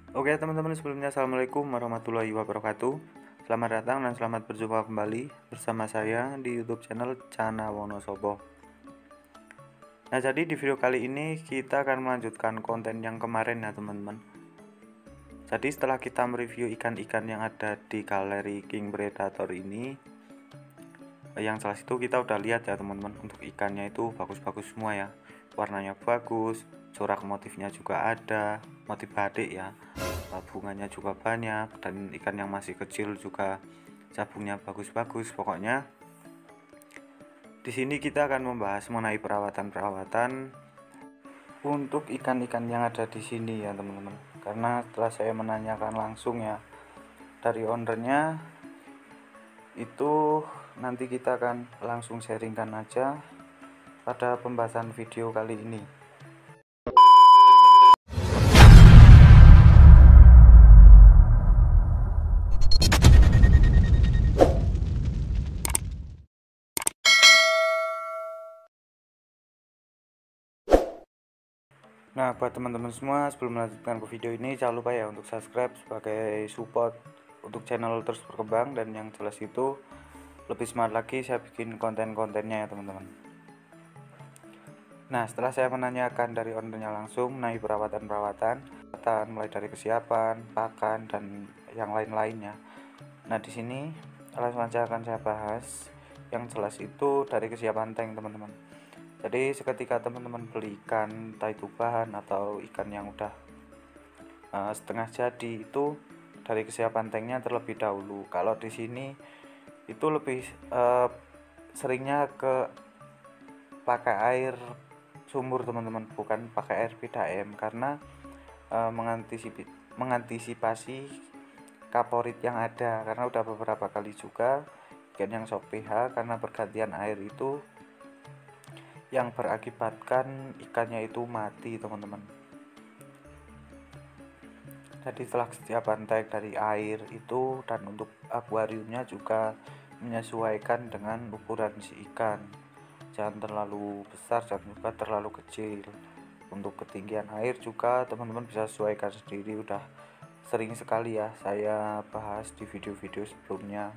Oke teman-teman, sebelumnya assalamualaikum warahmatullahi wabarakatuh. Selamat datang dan selamat berjumpa kembali bersama saya di YouTube channel Cana Wonosobo. Nah, jadi di video kali ini kita akan melanjutkan konten yang kemarin ya teman-teman. Jadi setelah kita mereview ikan-ikan yang ada di galeri King Predator ini, yang jelas itu kita udah lihat ya teman-teman, untuk ikannya itu bagus-bagus semua ya. Warnanya bagus, corak motifnya juga ada, motif batik ya. Bunganya juga banyak, dan ikan yang masih kecil juga cabungnya bagus-bagus. Pokoknya di sini kita akan membahas mengenai perawatan-perawatan untuk ikan-ikan yang ada di sini ya teman-teman. Karena setelah saya menanyakan langsung ya dari ownernya, itu nanti kita akan langsung sharingkan aja pada pembahasan video kali ini. Nah, buat teman-teman semua, sebelum melanjutkan ke video ini, jangan lupa ya untuk subscribe sebagai support untuk channel terus berkembang, dan yang jelas itu lebih semangat lagi saya bikin konten-kontennya ya teman-teman. Nah, setelah saya menanyakan dari ownernya langsung mengenai perawatan-perawatan, mulai dari kesiapan, pakan, dan yang lain-lainnya. Nah, di sini langsung aja akan saya bahas. Yang jelas itu dari kesiapan tank teman-teman. Jadi seketika teman-teman beli ikan, entah itu bahan atau ikan yang udah setengah jadi, itu dari kesiapan tanknya terlebih dahulu. Kalau di sini itu lebih seringnya ke pakai air sumur teman-teman, bukan pakai air PDAM, karena mengantisipasi kaporit yang ada, karena udah beberapa kali juga ikan yang shock pH karena pergantian air itu yang berakibatkan ikannya itu mati teman-teman. Jadi setelah kesiapan tank dari air itu, dan untuk akuariumnya juga menyesuaikan dengan ukuran si ikan, jangan terlalu besar dan juga terlalu kecil. Untuk ketinggian air juga teman-teman bisa sesuaikan sendiri, udah sering sekali ya saya bahas di video-video sebelumnya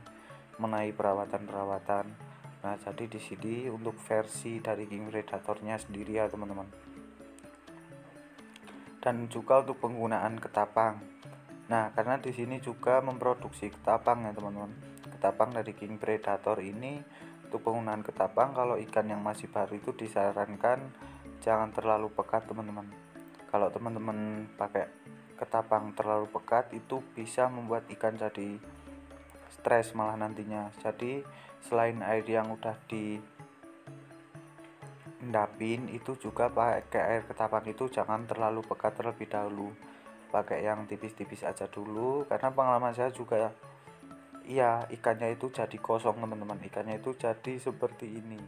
mengenai perawatan-perawatan. Nah, jadi di sini untuk versi dari King Predatornya sendiri ya teman-teman. Dan juga untuk penggunaan ketapang. Nah, karena di sini juga memproduksi ketapang ya teman-teman. Ketapang dari King Predator ini, untuk penggunaan ketapang kalau ikan yang masih baru itu disarankan jangan terlalu pekat teman-teman. Kalau teman-teman pakai ketapang terlalu pekat, itu bisa membuat ikan jadi stres malah nantinya. Jadi selain air yang udah diendapin, itu juga pakai air ketapang itu jangan terlalu pekat terlebih dahulu, pakai yang tipis-tipis aja dulu. Karena pengalaman saya juga iya, ikannya itu jadi kosong teman-teman, ikannya itu jadi seperti ini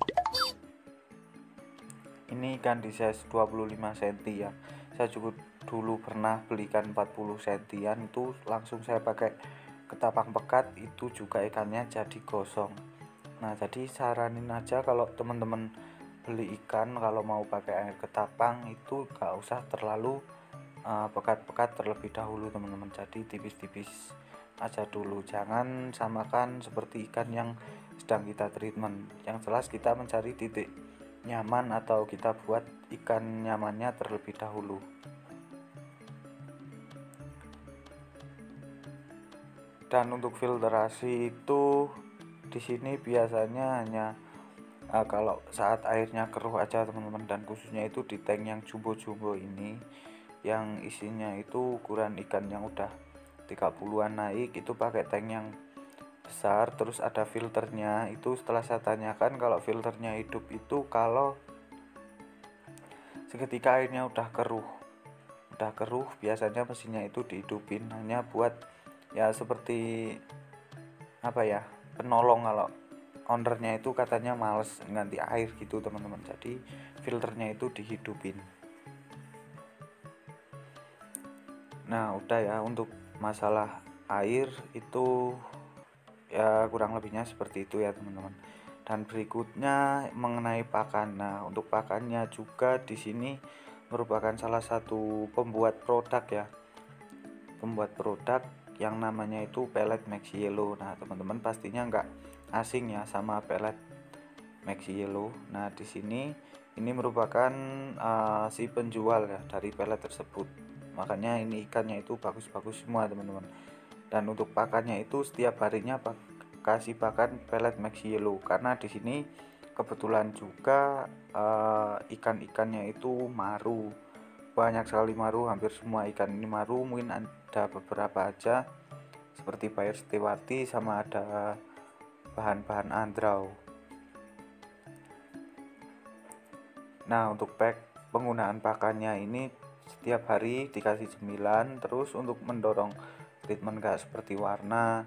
ikan di size 25 cm ya. Saya juga dulu pernah belikan 40 cm, itu langsung saya pakai ketapang pekat, itu juga ikannya jadi gosong. Nah, jadi saranin aja kalau teman-teman beli ikan, kalau mau pakai air ketapang itu gak usah terlalu pekat-pekat terlebih dahulu teman-teman. Jadi tipis-tipis aja dulu, jangan samakan seperti ikan yang sedang kita treatment. Yang jelas kita mencari titik nyaman, atau kita buat ikan nyamannya terlebih dahulu. Dan untuk filtrasi itu di sini biasanya hanya kalau saat airnya keruh aja teman-teman, dan khususnya itu di tank yang jumbo-jumbo ini, yang isinya itu ukuran ikan yang udah 30-an naik, itu pakai tank yang besar, terus ada filternya. Itu setelah saya tanyakan, kalau filternya hidup itu kalau seketika airnya udah keruh biasanya mesinnya itu dihidupin, hanya buat ya seperti apa ya, penolong. Kalau ownernya itu katanya males ganti air gitu teman-teman, jadi filternya itu dihidupin. Nah, udah ya, untuk masalah air itu ya kurang lebihnya seperti itu ya teman-teman. Dan berikutnya mengenai pakan. Nah, untuk pakannya juga di sini merupakan salah satu pembuat produk ya, pembuat produk yang namanya itu pelet Maxi Yellow. Nah teman-teman pastinya nggak asing ya sama pelet Maxi Yellow. Nah di sini ini merupakan si penjual ya dari pelet tersebut, makanya ini ikannya itu bagus-bagus semua teman-teman. Dan untuk pakannya itu setiap harinya kasih pakan pelet Maxi Yellow, karena di sini kebetulan juga ikan-ikannya itu maru, banyak sekali maru, hampir semua ikan ini maru, mungkin ada beberapa aja seperti Bayer Setiwati sama ada bahan-bahan andrau. Nah untuk penggunaan pakannya ini setiap hari dikasih cemilan, terus untuk mendorong treatment gak seperti warna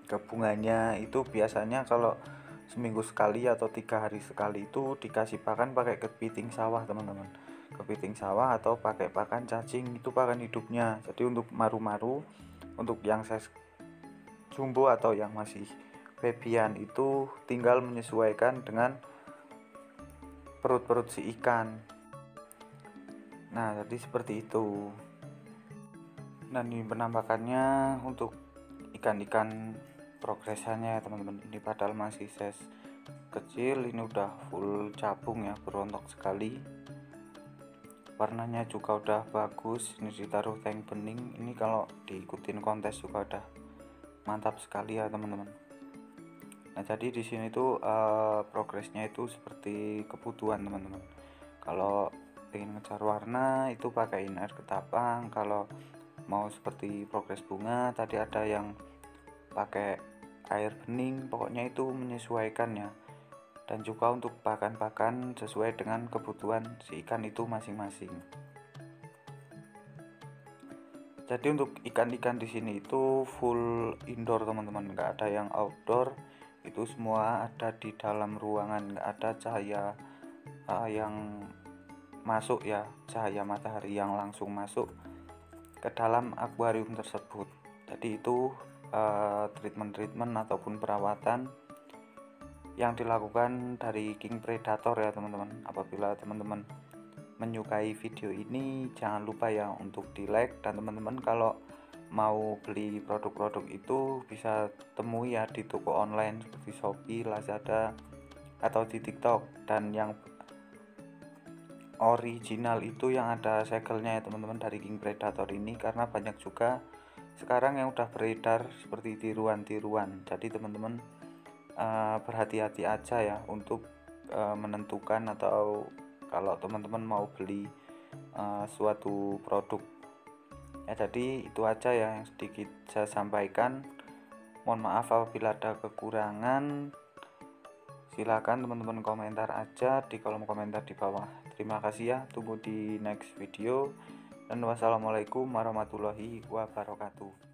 ke bunganya itu biasanya kalau seminggu sekali atau 3 hari sekali itu dikasih pakan pakai kepiting sawah teman-teman, kepiting sawah atau pakai pakan cacing, itu pakan hidupnya. Jadi untuk maru-maru, untuk yang size jumbo atau yang masih babyan itu tinggal menyesuaikan dengan perut-perut si ikan. Nah jadi seperti itu. Dan ini penampakannya untuk ikan-ikan progresannya ya teman-teman. Ini padahal masih size kecil, ini udah full capung ya, berontok sekali. Warnanya juga udah bagus, ini ditaruh tank bening. Ini kalau diikutin kontes juga udah mantap sekali ya teman-teman. Nah jadi di sini tuh progresnya itu seperti kebutuhan teman-teman. Kalau ingin ngejar warna itu pakaiin air ketapang, kalau mau seperti progres bunga tadi ada yang pakai air bening, pokoknya itu menyesuaikan ya. Dan juga untuk pakan-pakan sesuai dengan kebutuhan si ikan itu masing-masing. Jadi untuk ikan-ikan di sini itu full indoor teman-teman, nggak ada yang outdoor, itu semua ada di dalam ruangan, nggak ada cahaya yang masuk ya, cahaya matahari yang langsung masuk ke dalam akuarium tersebut. Jadi itu treatment ataupun perawatan yang dilakukan dari King Predator ya teman-teman. Apabila teman-teman menyukai video ini jangan lupa ya untuk di like, dan teman-teman kalau mau beli produk-produk itu bisa temui ya di toko online seperti Shopee, Lazada atau di TikTok. Dan yang original itu yang ada segelnya ya teman-teman dari King Predator ini, karena banyak juga sekarang yang udah beredar seperti tiruan-tiruan. Jadi teman-teman berhati-hati aja ya untuk menentukan atau kalau teman-teman mau beli suatu produk ya. Jadi itu aja ya yang sedikit saya sampaikan. Mohon maaf apabila ada kekurangan, silakan teman-teman komentar aja di kolom komentar di bawah. Terima kasih ya, tunggu di next video, dan wassalamualaikum warahmatullahi wabarakatuh.